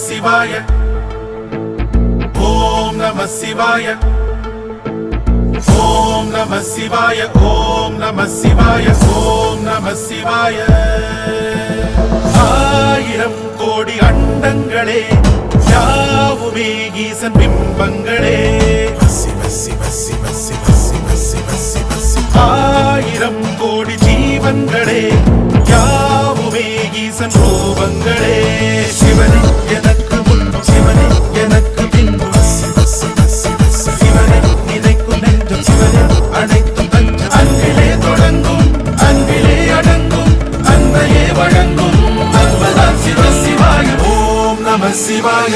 சிவாய ஓம் நம சிவாய ஓம் நம சிவாய ஓம் நம சிவாய ஓம் நம சிவாய ஆயிரம் கோடி அண்டங்களே யாவுமே ஈசன் பிம்பங்களே சிவ சிவ சிவ சிவ சிவ சிவ சிவ சிவ ஆயிரம் கோடி ஜீவன்களே யாவுமே ஈசன் ரூபங்களே சிவனே எனக்கு முன்பும் சிவனே எனக்கு பின்பும் சிவ சிவ சிவ சிவனே நினைக்கும் நெஞ்சம் சிவனே அனைத்தும் தஞ்சம் அன்பிலே தொடங்கும் அன்பிலே அடங்கும் அன்பையே வழங்கும் அன்புதான் சிவ சிவாய ஓம் நம சிவாய